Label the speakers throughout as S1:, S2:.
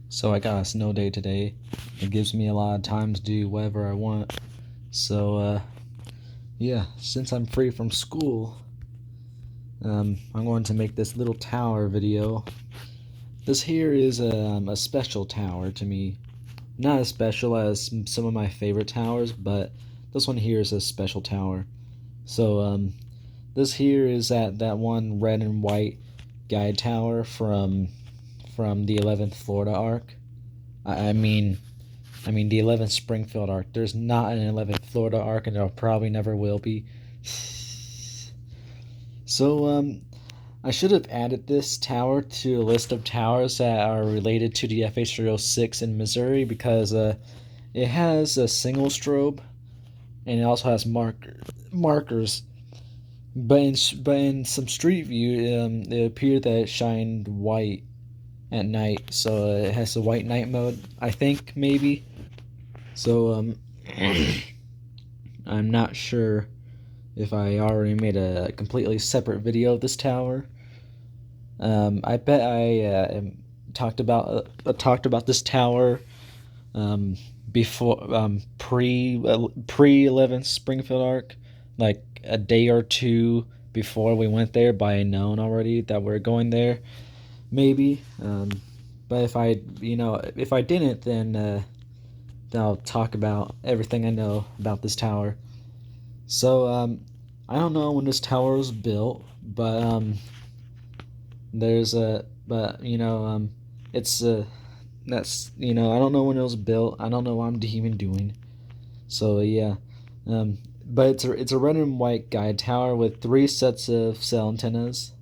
S1: So I got a snow day today. It gives me a lot of time to do whatever I want. So yeah, since I'm free from school, I'm going to make this little tower video. This here is a special tower to me. Not as special as some of my favorite towers, but this one here is a special tower. So this here is that one red and white guide tower from the 11th Florida arc. I mean the 11th Springfield arc. There's not an 11th Florida arc, and there probably never will be. So, I should have added this tower to a list of towers that are related to the FH306 in Missouri because it has a single strobe and it also has markers. But in some street view, it appeared that it shined white at night, so it has a white night mode, I think, maybe. So I'm not sure if I already made a completely separate video of this tower. I bet I talked about this tower before pre 11th Springfield arc, like a day or two before we went there, by known already that we're going there, maybe. But if I didn't, then I'll talk about everything I know about this tower. So I don't know when this tower was built, but there's a but it's that's I don't know when it was built. I don't know what I'm even doing. So yeah, but it's a red and white guide tower with 3 sets of cell antennas.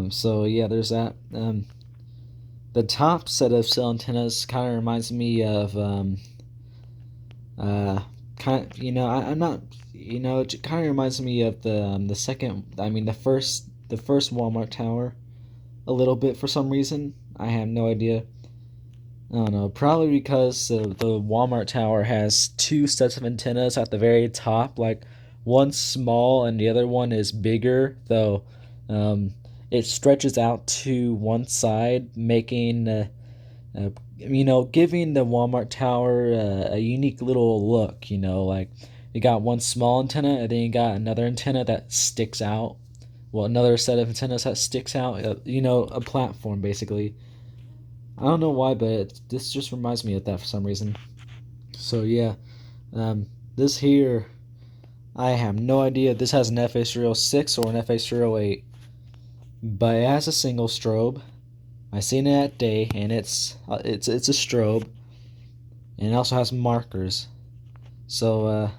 S1: So yeah, there's that. The top set of cell antennas kind of reminds me of I'm not it kind of reminds me of the second, the first Walmart tower a little bit for some reason. I have no idea. I don't know, probably because the Walmart tower has 2 sets of antennas at the very top, like one small and the other one is bigger, though um, it stretches out to one side, making giving the Walmart tower a unique little look. Like you got one small antenna, and then you got another antenna that sticks out. Well, another set of antennas that sticks out. A platform basically. I don't know why, but this just reminds me of that for some reason. So yeah, this here, I have no idea if this has an FH306 or an FH308, but it has a single strobe. I seen it at day, and it's a strobe, and it also has markers. So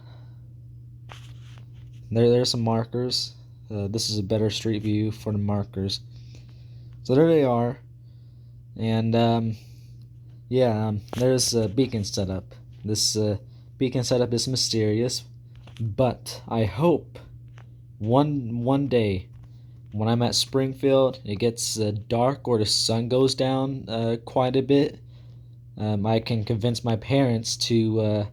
S1: there's some markers. This is a better street view for the markers. So there they are, and there's a beacon setup. This beacon setup is mysterious, but I hope one day when I'm at Springfield, it gets dark or the sun goes down quite a bit. I can convince my parents to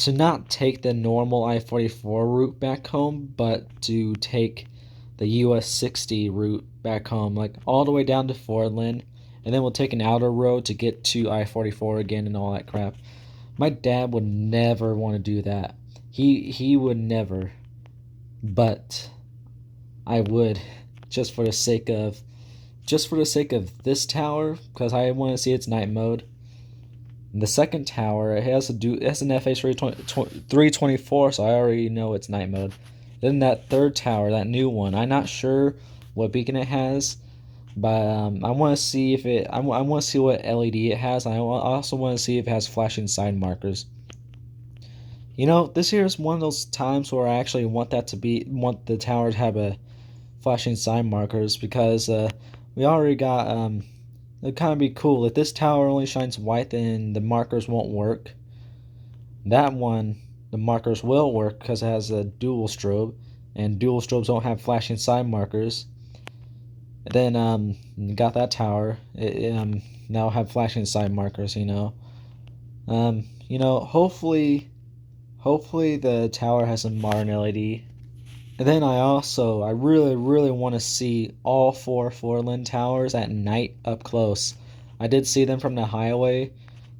S1: not take the normal I-44 route back home, but to take the US 60 route back home, like all the way down to Fordland, and then we'll take an outer road to get to I-44 again and all that crap. My dad would never want to do that. He would never, but I would, just for the sake of this tower, because I want to see its night mode. And the second tower, it has an FH324, so I already know its night mode. Then that third tower, that new one, I'm not sure what beacon it has, but I want to see if I want to see what LED it has. I also want to see if it has flashing side markers. This here is one of those times where I actually want the tower to have a flashing side markers, because we already got it'd kind of be cool if this tower only shines white, then the markers won't work. That one, the markers will work because it has a dual strobe, and dual strobes don't have flashing side markers. And then you got that tower. It now have flashing side markers. Hopefully the tower has a modern LED. And then I really, really want to see all 4 Fordland towers at night up close. I did see them from the highway.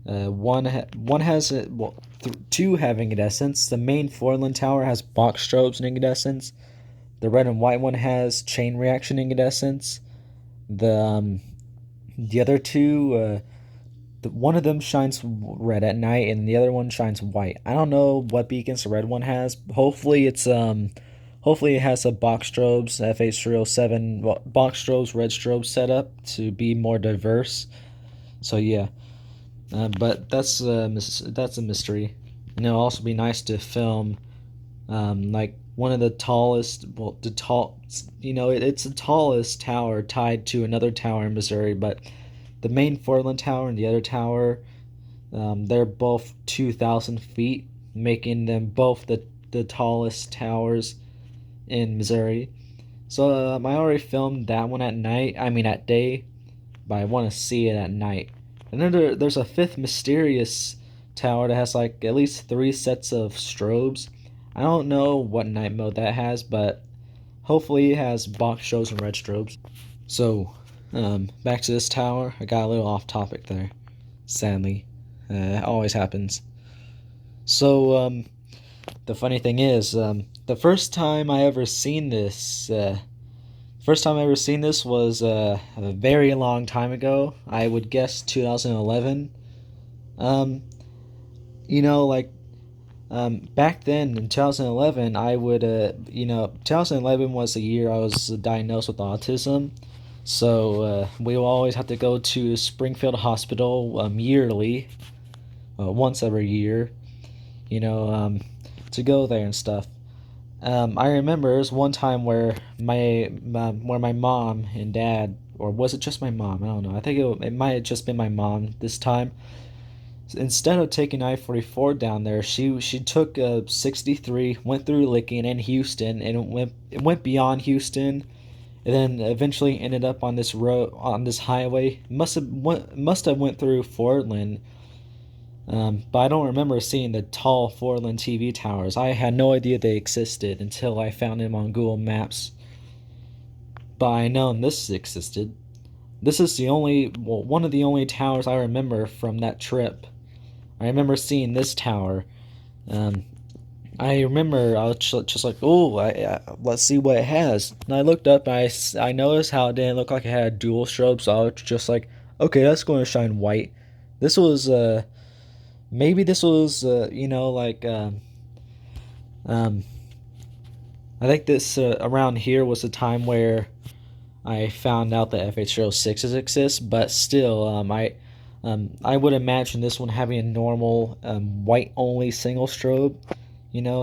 S1: One has two have incandescence. The main Portland tower has box strobes and incandescence. The red and white one has chain reaction incandescence. The other two, one of them shines red at night, and the other one shines white. I don't know what beacons the red one has. Hopefully it has a box strobes FH307 box strobes red strobes set up to be more diverse. So yeah, but that's a mystery. And it'll also be nice to film like one of the tallest, well, the tall, it's the tallest tower tied to another tower in Missouri, but the main Portland tower and the other tower, they're both 2,000 feet, making them both the tallest towers in Missouri. So I already filmed that one at night. I mean at day, but I want to see it at night. And then there's a fifth mysterious tower that has like at least 3 sets of strobes. I don't know what night mode that has, but hopefully it has box strobes and red strobes. So, back to this tower. I got a little off topic there, sadly. It always happens. So, the funny thing is, the first time I ever seen this, was a very long time ago. I would guess 2011. Um, like back then in 2011, 2011 was the year I was diagnosed with autism. So we will always have to go to Springfield Hospital yearly, once every year, you know, to go there and stuff. I remember there was one time where my mom and dad, or was it just my mom? I don't know. I think it might have just been my mom this time. Instead of taking I-44 down there, she took 63, went through Licking and Houston, and it went beyond Houston, and then eventually ended up on this road, on this highway. Must have went through Portland, but I don't remember seeing the tall Portland TV towers. I had no idea they existed until I found them on Google Maps. But I know this existed. This is one of the only towers I remember from that trip. I remember seeing this tower. I remember I was just like, oh, let's see what it has. And I looked up, and I noticed how it didn't look like it had a dual strobe, so I was just like, okay, that's going to shine white. This was, maybe this was, I think this around here was the time where I found out that FH06s exist, but still, I would imagine this one having a normal white only single strobe,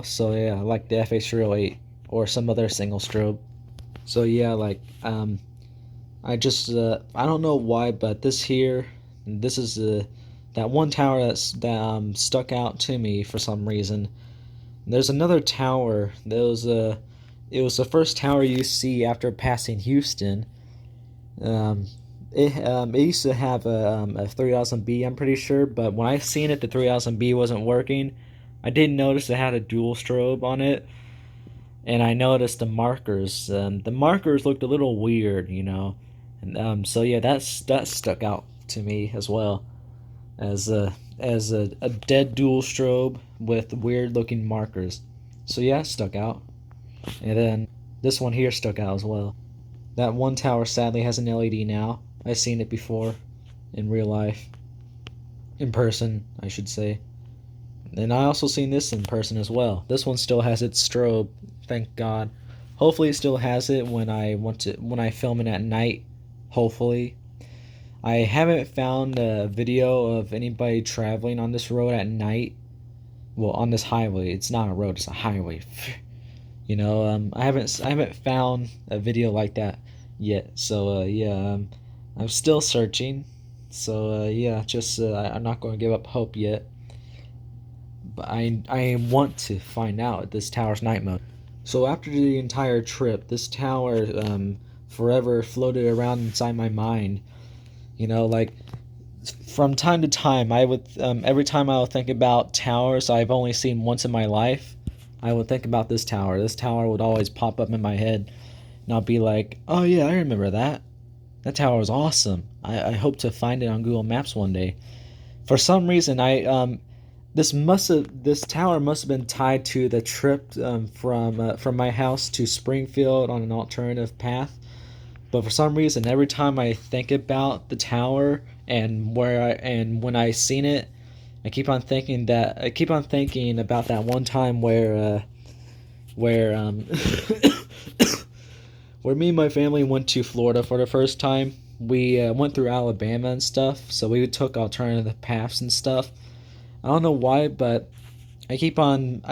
S1: so yeah, like the FH308 or some other single strobe. So yeah, like I just I don't know why, but this is that one tower that stuck out to me for some reason. There's another tower. It was the first tower you see after passing Houston. It used to have a 3000B, I'm pretty sure, but when I seen it, the 3000B wasn't working. I did notice it had a dual strobe on it, and I noticed the markers. The markers looked a little weird, and so yeah, that stuck out to me as well as a dead dual strobe with weird looking markers. So yeah, it stuck out. And then this one here stuck out as well. That one tower sadly has an LED now. I've seen it before in real life. In person, I should say. And I also seen this in person as well. This one still has its strobe, thank God. Hopefully it still has it when I film it at night. Hopefully. I haven't found a video of anybody traveling on this road at night. Well, on this highway. It's not a road, it's a highway. I haven't found a video like that yet. So yeah, I'm still searching. So yeah, just I'm not going to give up hope yet. But I want to find out this tower's night mode. So after the entire trip, this tower forever floated around inside my mind. Like from time to time, I would every time I would think about towers I've only seen once in my life, I would think about this tower. This tower would always pop up in my head, and I'll be like, oh yeah, I remember that. That tower is awesome. I hope to find it on Google Maps one day. For some reason, I this tower must have been tied to the trip from my house to Springfield on an alternative path. But for some reason, every time I think about the tower and when I seen it, I keep on thinking about that one time where where me and my family went to Florida for the first time. We went through Alabama and stuff, so we took alternative paths and stuff. I don't know why, but I keep on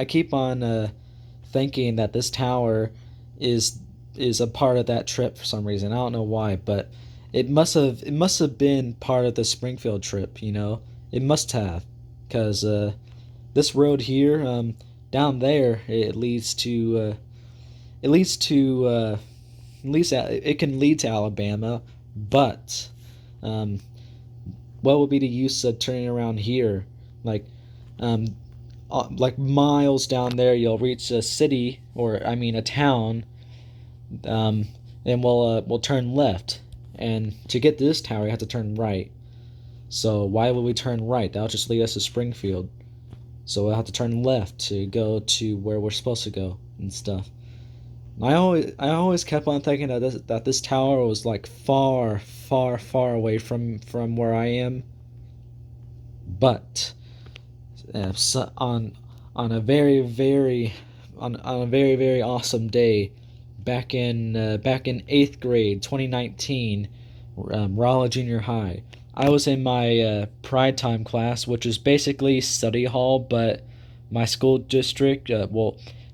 S1: thinking that this tower is is a part of that trip for some reason. I don't know why, but it must have been part of the Springfield trip. You know, it must have, because this road here down there it leads to at least it can lead to Alabama, but um, what would be the use of turning around here? Like, um, like miles down there, you'll reach a city, or I mean a town, um, and we'll turn left. And to get to this tower, you have to turn right. So why would we turn right? That'll just lead us to Springfield. So we'll have to turn left to go to where we're supposed to go and stuff. I always kept on thinking that this tower was like far away from where I am, but so on a very very awesome day back in eighth grade, 2019, Rolla Junior High. I was in my Pride Time class, which is basically study hall, but my school district,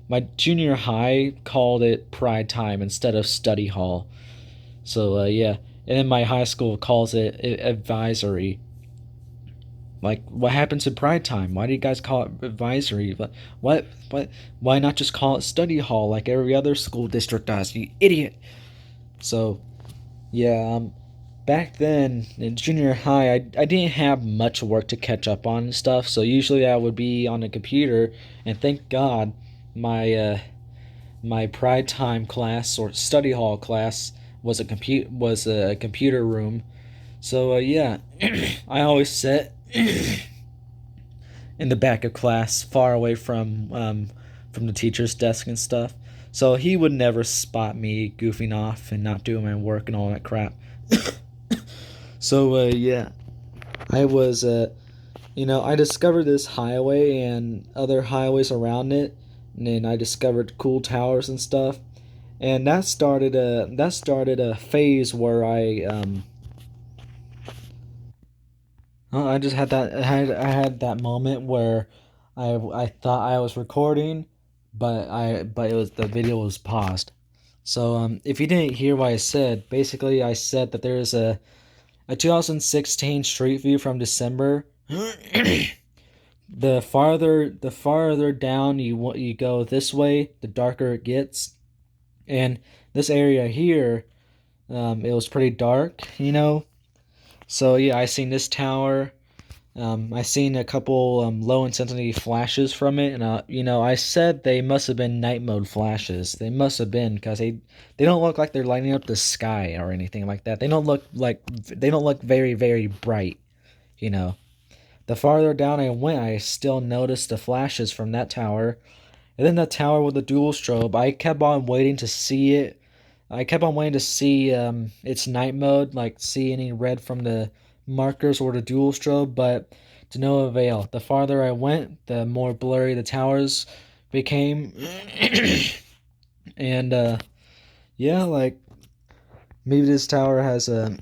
S1: my junior high called it Pride Time instead of study hall. So yeah, and then my high school calls it advisory. Like, what happened to Pride Time? Why do you guys call it advisory? What? Why not just call it study hall like every other school district does? You idiot! So yeah, back then in junior high, I didn't have much work to catch up on and stuff. So usually I would be on a computer, and thank God my my Pride Time class or study hall class was a computer room. So yeah, I always sit in the back of class, far away from the teacher's desk and stuff. So he would never spot me goofing off and not doing my work and all that crap. So yeah, I was I discovered this highway and other highways around it, and then I discovered cool towers and stuff, and that started a phase where I just had I had that moment where I thought I was recording, but it was the video was paused. So if you didn't hear what I said, basically I said that there is a 2016 Street View from December. The farther down you go this way, the darker it gets. And this area here, it was pretty dark, you know. So yeah, I seen this tower. I seen a couple low intensity flashes from it, and I said they must have been night mode flashes. They must have been because they don't look like they're lighting up the sky or anything like that. They don't look very bright. You know, the farther down I went, I still noticed the flashes from that tower, and then the tower with the dual strobe. I kept on waiting to see it. I kept on waiting to see its night mode, like see any red from the markers or the dual strobe, but to no avail. The farther I went, the more blurry the towers became. And yeah, like maybe this tower has a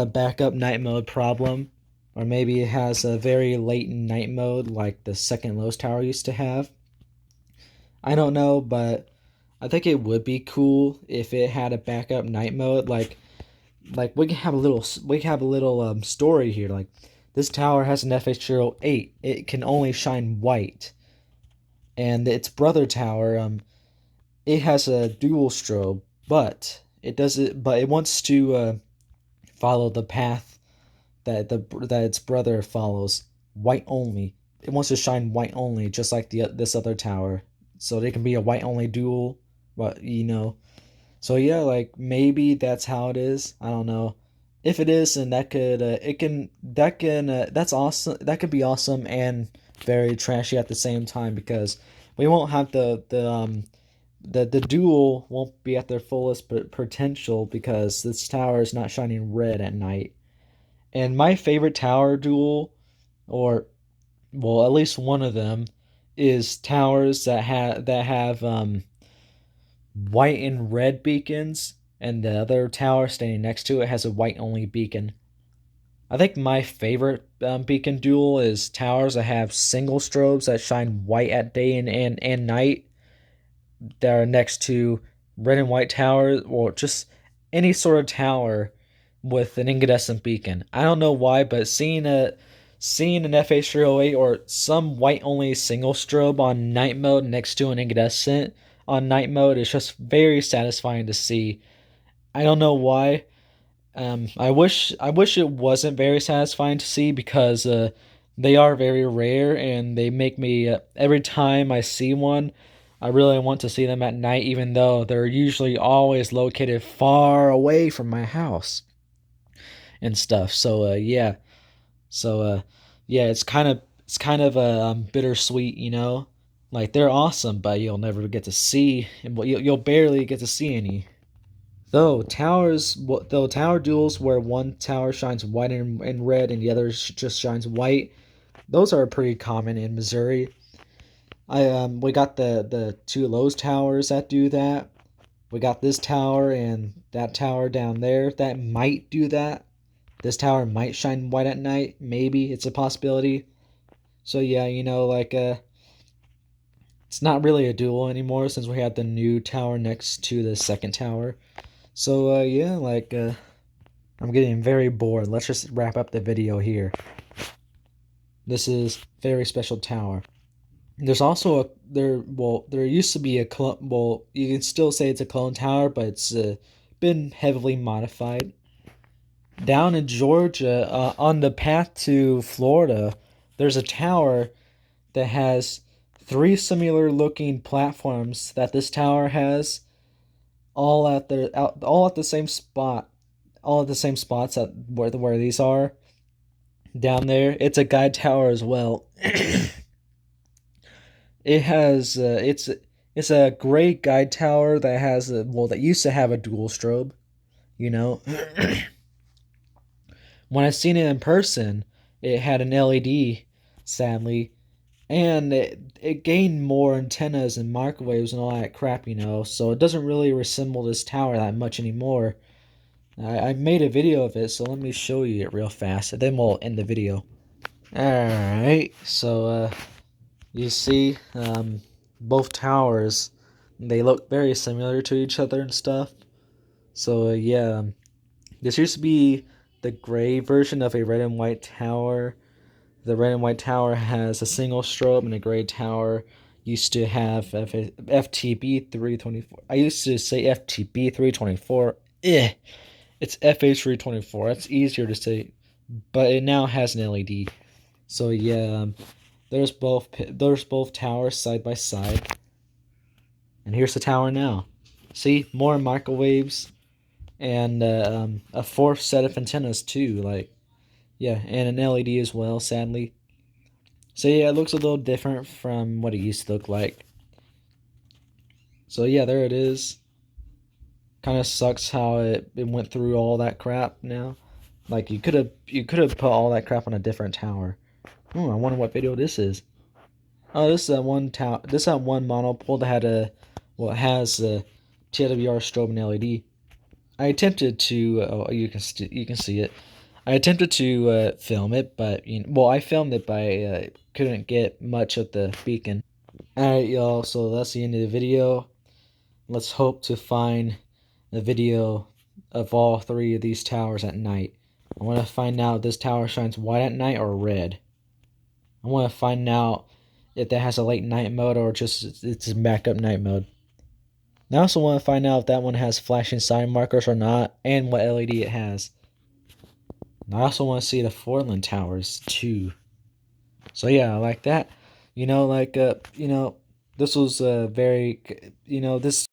S1: backup night mode problem, or maybe it has a very latent night mode like the second lowest tower used to have. I don't know, but I think it would be cool if it had a backup night mode. We can have a little story here. Like, this tower has an FH08. It can only shine white, and its brother tower it has a dual strobe, but it wants to follow the path that its brother follows, white only. It wants to shine white only, just like the this other tower. So they can be a white only duel, but you know. So yeah, like maybe that's how it is. I don't know. If it is, then that could it can that can that's awesome. That could be awesome and very trashy at the same time because we won't have the duel won't be at their fullest potential because this tower is not shining red at night. And my favorite tower duel, or well, at least one of them, is towers that have white and red beacons, and the other tower standing next to it has a white only beacon. I think my favorite beacon duel is towers that have single strobes that shine white at day and night that are next to red and white towers, or just any sort of tower with an incandescent beacon. I don't know why, but seeing an FH308 or some white only single strobe on night mode next to an incandescent on night mode is just very satisfying to see. I don't know why. I wish it wasn't very satisfying to see because they are very rare and they make me every time I see one, I really want to see them at night, even though they're usually always located far away from my house and stuff. So yeah, it's kind of bittersweet, you know. Like they're awesome, but you'll never get to see, and you'll barely get to see any. Though tower duels where one tower shines white and red and the other just shines white, those are pretty common in Missouri. We got the two Lowe's towers that do that. We got this tower and that tower down there that might do that. This tower might shine white at night. Maybe it's a possibility. So yeah, it's not really a duel anymore since we have the new tower next to the second tower. So yeah, I'm getting very bored. Let's just wrap up the video here. This is very special tower. There's also there used to be a clone. Well, you can still say it's a clone tower, but it's been heavily modified. Down in Georgia, on the path to Florida, there's a tower that has three similar looking platforms that this tower has, all at the same spot, all at the same spots at where these are down there. It's a guide tower as well. It has it's a gray guide tower that has that used to have a dual strobe. You know, when I seen it in person, it had an LED, sadly, and it gained more antennas and microwaves and all that crap. So it doesn't really resemble this tower that much anymore. I made a video of it, so let me show you it real fast, and then we'll end the video. Alright, so you see both towers, they look very similar to each other and stuff. So yeah, this used to be the gray version of a red and white tower. The red and white tower has a single strobe, and the gray tower used to have FTB 324. I used to say FTB 324. It's FH324. That's easier to say, but it now has an LED. So yeah, there's both towers side by side, and here's the tower now. See, more microwaves and a fourth set of antennas too. Yeah, and an LED as well. Sadly, so yeah, it looks a little different from what it used to look like. So yeah, there it is. Kind of sucks how it went through all that crap now. Like you could have put all that crap on a different tower. I wonder what video this is. Oh, this is that one tower. This is that one monopole that had it has a TWR strobe and LED. I attempted to. You can see it. I attempted to film it, but I filmed it, but I couldn't get much of the beacon. All right, y'all. So that's the end of the video. Let's hope to find the video of all three of these towers at night. I want to find out if this tower shines white at night or red. I want to find out if that has a late night mode or just it's a backup night mode. I also want to find out if that one has flashing sign markers or not, and what LED it has. I also want to see the Portland towers too. So yeah, like that. This was very, this